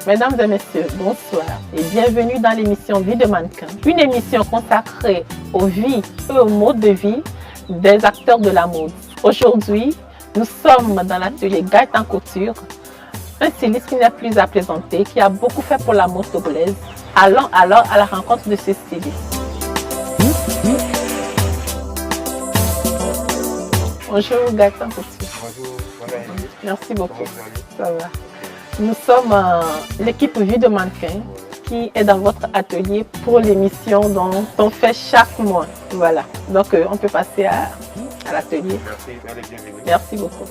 Mesdames et messieurs, bonsoir et bienvenue dans l'émission Vie de mannequin, une émission consacrée aux vies et aux modes de vie des acteurs de la mode. Aujourd'hui, nous sommes dans l'atelier Gaëtan Couture, un styliste qui n'est plus à plaisanter, qui a beaucoup fait pour la mode togolaise. Allons alors à la rencontre de ce styliste. Bonjour Gaëtan Couture. Bonjour, merci beaucoup. Ça va. Nous sommes l'équipe Vie de mannequin qui est dans votre atelier pour l'émission dont on fait chaque mois. Voilà. Donc on peut passer à l'atelier. Merci, bienvenue. Merci beaucoup.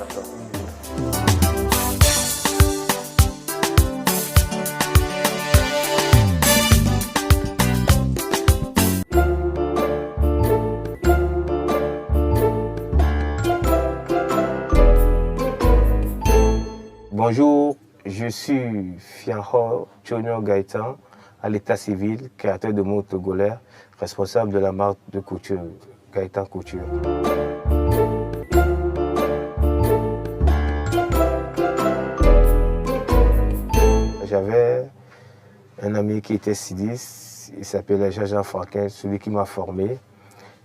Bonjour, je suis Fianho Tchonyo Gaëtan, à l'état civil, créateur de mode togolais, responsable de la marque de couture Gaëtan Couture. J'avais un ami qui était styliste, il s'appelait Jean-Jean Franquin, celui qui m'a formé.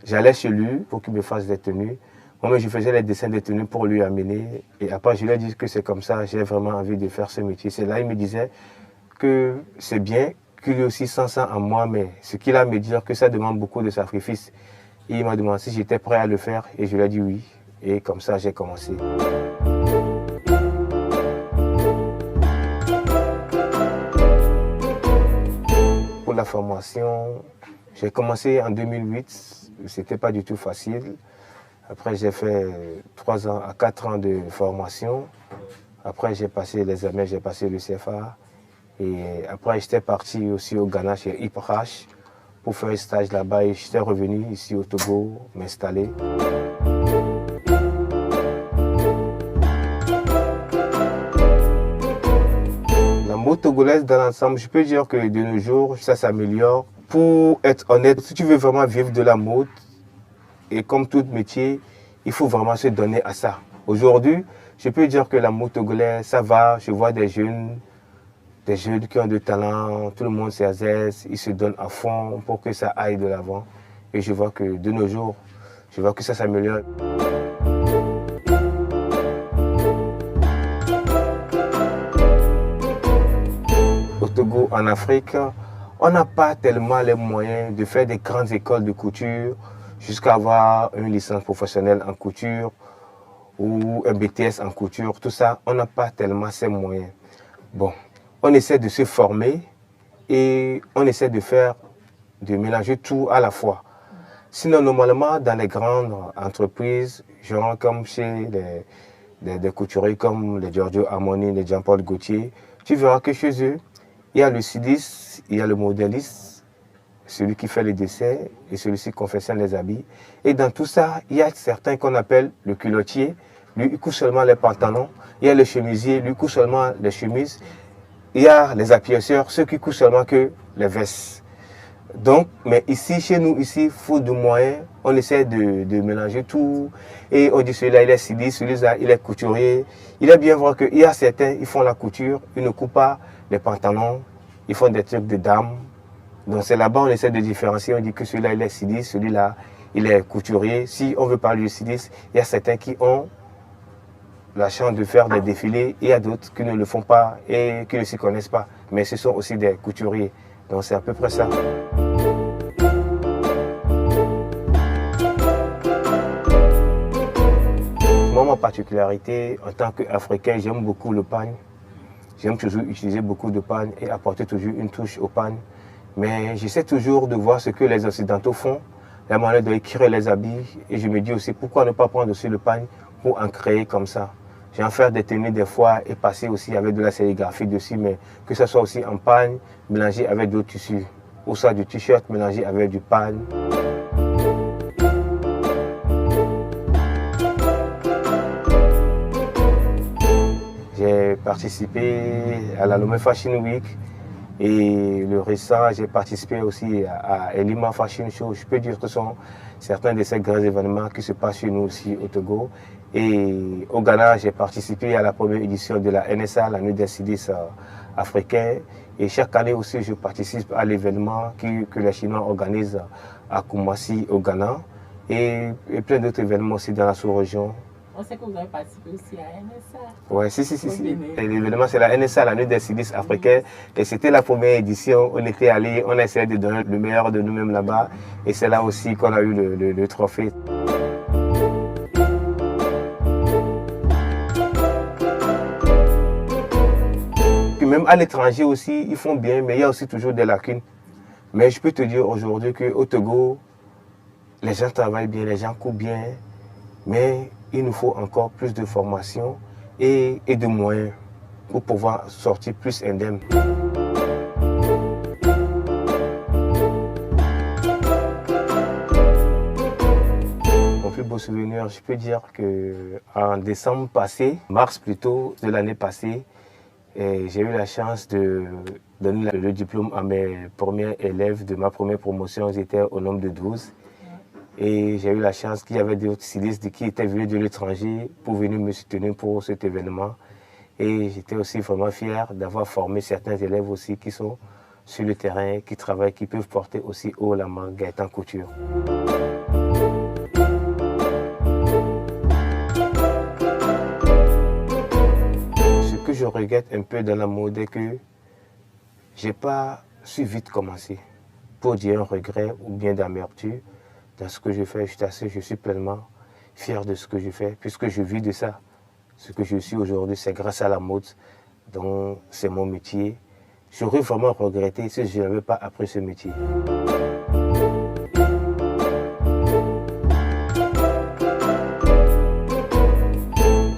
J'allais chez lui pour qu'il me fasse des tenues. Moi, je faisais les dessins des tenues pour lui amener. Et après, je lui ai dit que c'est comme ça, j'ai vraiment envie de faire ce métier. C'est là qu'il me disait que c'est bien, qu'il lui aussi sent ça en moi, mais ce qu'il a à me dire, que ça demande beaucoup de sacrifices. Et il m'a demandé si j'étais prêt à le faire, et je lui ai dit oui. Et comme ça, j'ai commencé. Pour la formation, j'ai commencé en 2008. C'était pas du tout facile. Après, j'ai fait 3 ans à 4 ans de formation. Après, j'ai passé les examens, j'ai passé le CFA. Et après, j'étais parti aussi au Ghana chez Iprash pour faire un stage là-bas. Et j'étais revenu ici au Togo m'installer. La mode togolaise dans l'ensemble, je peux dire que de nos jours, ça s'améliore. Pour être honnête, si tu veux vraiment vivre de la mode, et comme tout métier, il faut vraiment se donner à ça. Aujourd'hui, je peux dire que la mode togolaise, ça va. Je vois des jeunes qui ont du talent, tout le monde s'est à l'aise, ils se donnent à fond pour que ça aille de l'avant. Et je vois que de nos jours, je vois que ça s'améliore. Au Togo, en Afrique, on n'a pas tellement les moyens de faire des grandes écoles de couture, jusqu'à avoir une licence professionnelle en couture ou un BTS en couture, tout ça, on n'a pas tellement ces moyens. Bon, on essaie de se former et on essaie de mélanger tout à la fois. Sinon, normalement, dans les grandes entreprises, genre comme chez des couturiers comme les Giorgio Armani, les Jean-Paul Gaultier, tu verras que chez eux, il y a le styliste, il y a le modéliste, celui qui fait les dessins et celui-ci confectionne les habits. Et dans tout ça, il y a certains qu'on appelle le culottier, lui il coupe seulement les pantalons. Il y a le chemisier, lui coupe seulement les chemises. Il y a les appiaisseurs, ceux qui coupent seulement que les vestes. Donc, mais ici, chez nous, ici, faute de moyens, on essaie de mélanger tout. Et on dit celui-là, il est styliste, celui-là, il est couturier. Il est bien voir qu'il y a certains, ils font la couture, ils ne coupent pas les pantalons, ils font des trucs de dames. Donc c'est là-bas on essaie de différencier, on dit que celui-là il est styliste, celui-là il est couturier. Si on veut parler de styliste, il y a certains qui ont la chance de faire des défilés, il y a d'autres qui ne le font pas et qui ne s'y connaissent pas. Mais ce sont aussi des couturiers, donc c'est à peu près ça. Moi, ma particularité en tant qu'Africain, j'aime beaucoup le pagne. J'aime toujours utiliser beaucoup de pagne et apporter toujours une touche au pagne. Mais j'essaie toujours de voir ce que les Occidentaux font, la manière de créer les habits. Et je me dis aussi, pourquoi ne pas prendre aussi le pagne pour en créer comme ça. J'ai en faire des tenues des fois et passer aussi avec de la sérigraphie dessus, mais que ce soit aussi en pagne, mélangé avec d'autres tissus. Ou ça du t-shirt mélangé avec du pagne. J'ai participé à la Lomé Fashion Week. Et le récent, j'ai participé aussi à Elima Fashion Show. Je peux dire que ce sont certains de ces grands événements qui se passent chez nous aussi au Togo. Et au Ghana, j'ai participé à la première édition de la NSA, la Nuit des Stylistes, africains. Et chaque année aussi, je participe à l'événement que les Chinois organisent à Kumasi, au Ghana, et plein d'autres événements aussi dans la sous-région. On sait que vous avez participé aussi à NSA. Oui, si. L'événement, c'est la NSA, la Nuit des Silices africains. Et c'était la première édition. On était allés, on a essayé de donner le meilleur de nous-mêmes là-bas. Et c'est là aussi qu'on a eu le trophée. Même à l'étranger aussi, ils font bien, mais il y a aussi toujours des lacunes. Mais je peux te dire aujourd'hui qu'au Togo, les gens travaillent bien, les gens courent bien, mais il nous faut encore plus de formation et de moyens pour pouvoir sortir plus indemne. Mon plus beau souvenir, je peux dire qu'en décembre passé, mars plutôt, de l'année passée, j'ai eu la chance de donner le diplôme à mes premiers élèves de ma première promotion. J'étais au nombre de 12. Et j'ai eu la chance qu'il y avait d'autres stylistes qui étaient venus de l'étranger pour venir me soutenir pour cet événement. Et j'étais aussi vraiment fier d'avoir formé certains élèves aussi qui sont sur le terrain, qui travaillent, qui peuvent porter aussi haut la marque Gaëtan Couture. Ce que je regrette un peu dans la mode est que je n'ai pas su vite commencer. Pour dire un regret ou bien d'amertume dans ce que je fais, je suis pleinement fier de ce que je fais, puisque je vis de ça. Ce que je suis aujourd'hui, c'est grâce à la mode, donc c'est mon métier. J'aurais vraiment regretté si je n'avais pas appris ce métier.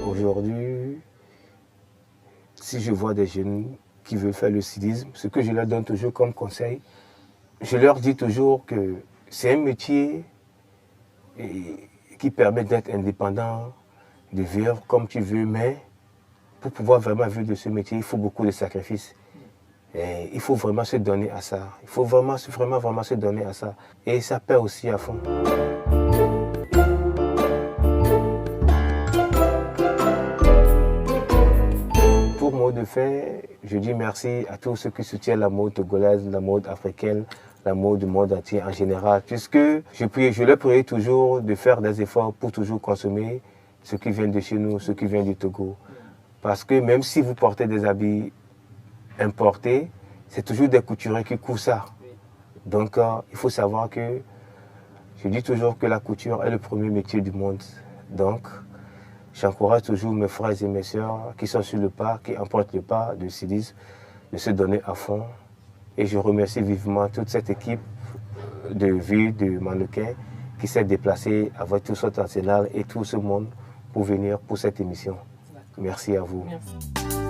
Aujourd'hui, si je vois des jeunes qui veulent faire le stylisme, ce que je leur donne toujours comme conseil, je leur dis toujours que c'est un métier qui permet d'être indépendant, de vivre comme tu veux, mais pour pouvoir vraiment vivre de ce métier, il faut beaucoup de sacrifices. Et il faut vraiment se donner à ça. Il faut vraiment se donner à ça. Et ça paie aussi à fond. Pour mot de fait, je dis merci à tous ceux qui soutiennent la mode togolaise, la mode africaine, la mode du monde entier en général, puisque je leur prie toujours de faire des efforts pour toujours consommer ce qui vient de chez nous, ce qui vient du Togo. Parce que même si vous portez des habits importés, c'est toujours des couturiers qui cousent ça. Donc il faut savoir que, je dis toujours que la couture est le premier métier du monde. Donc j'encourage toujours mes frères et mes sœurs qui sont sur le pas, qui emportent le pas de stylisme, de se donner à fond. Et je remercie vivement toute cette équipe de vie, de mannequins qui s'est déplacée avec tout cet arsenal et tout ce monde pour venir pour cette émission. Merci à vous. Merci.